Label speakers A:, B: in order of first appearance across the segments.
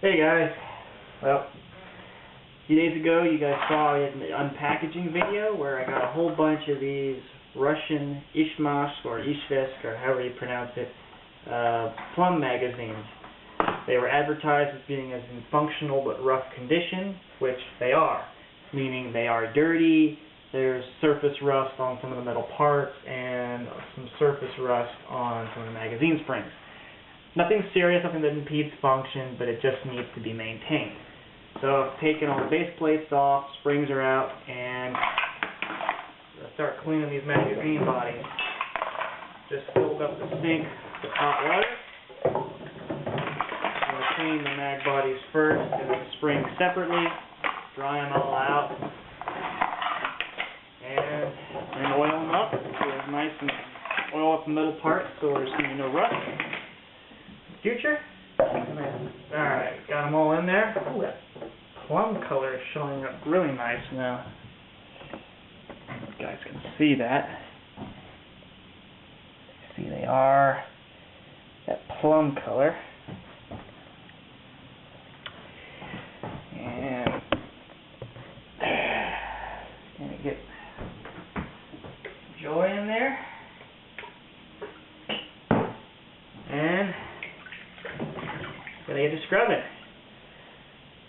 A: Hey guys, well, a few days ago you guys saw an unpackaging video where I got a whole bunch of these Russian Ishmash or Ishvesk or however you pronounce it, plum magazines. They were advertised as being as in functional but rough condition, which they are, meaning they are dirty, there's surface rust on some of the metal parts and some surface rust on some of the magazine springs. Nothing serious, nothing that impedes function, but it just needs to be maintained. So I've taken all the base plates off, springs are out, and I'll start cleaning these magazine bodies. Just filled up the sink with hot water. I'm going to clean the mag bodies first and then the springs separately, dry them all out, and oil them up. So it's nice and oil up the metal parts so there's going to be no rust. Future. Alright, got them all in there. Ooh, that plum color is showing up really nice now. You guys can see that. See, they are that plum color. And gonna get Joy in there. And gonna get to scrubbing.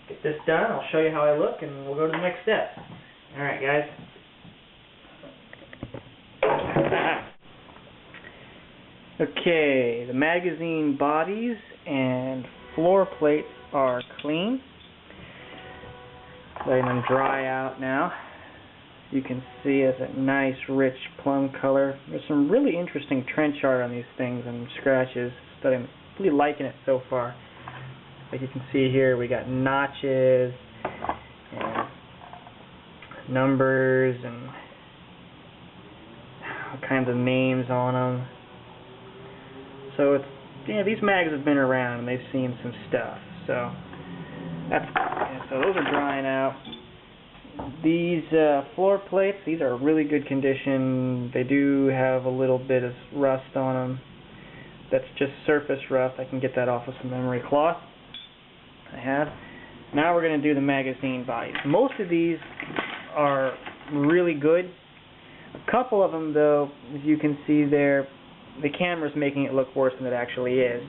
A: Get this done, I'll show you how I look, and we'll go to the next step. Alright guys. Okay, the magazine bodies and floor plates are clean. Letting them dry out now. You can see it's a nice rich plum color. There's some really interesting trench art on these things and scratches that I'm really liking it so far. Like you can see here, we got notches and numbers and all kinds of names on them. So it's, yeah, these mags have been around and they've seen some stuff. So that's, yeah, so those are drying out. These floor plates, these are really good condition. They do have a little bit of rust on them. That's just surface rust. I can get that off with some memory cloth. I have. Now we're going to do the magazine bodies. Most of these are really good. A couple of them, though, as you can see there, the camera's making it look worse than it actually is.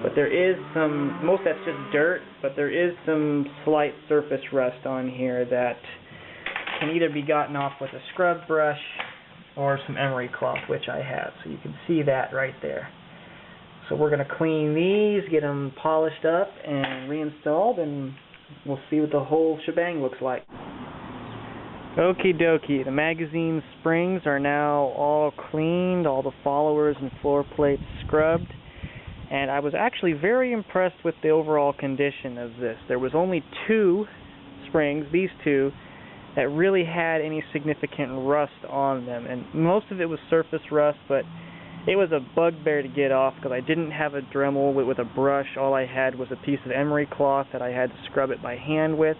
A: But there is some, most of that's just dirt, but there is some slight surface rust on here that can either be gotten off with a scrub brush or some emery cloth, which I have. So you can see that right there. So we're going to clean these, get them polished up and reinstalled, and we'll see what the whole shebang looks like. Okie dokie, the magazine springs are now all cleaned, all the followers and floor plates scrubbed, and I was actually very impressed with the overall condition of this. There was only two springs, these two, that really had any significant rust on them, and most of it was surface rust, but it was a bugbear to get off because I didn't have a Dremel with a brush. All I had was a piece of emery cloth that I had to scrub it by hand with,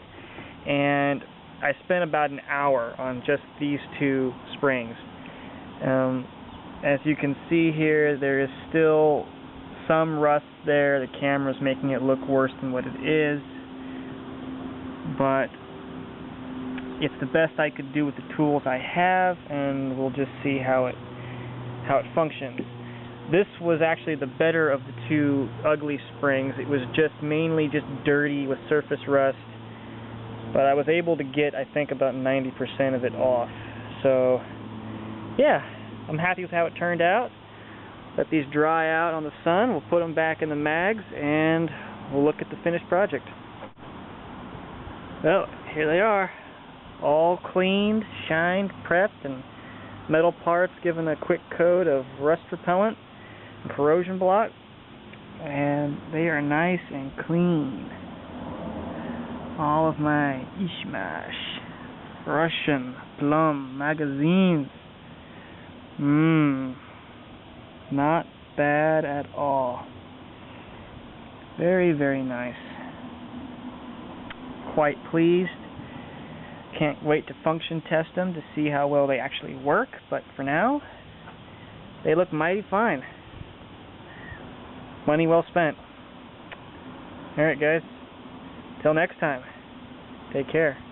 A: and I spent about an hour on just these two springs. As you can see here, there is still some rust there. The camera's making it look worse than what it is, but it's the best I could do with the tools I have, and we'll just see how it functions. This was actually the better of the two ugly springs. It was just mainly just dirty with surface rust, but I was able to get, I think, about 90% of it off. So yeah, I'm happy with how it turned out. Let these dry out on the sun. We'll put them back in the mags and we'll look at the finished project. Well, here they are, all cleaned, shined, prepped, and metal parts given a quick coat of rust repellent and corrosion block, and they are nice and clean. All of my Ishmash Russian plum magazines. Not bad at all. Very, very nice. Quite pleased. Can't wait to function test them to see how well they actually work, but for now, they look mighty fine. Money well spent. Alright guys, Till next time, take care.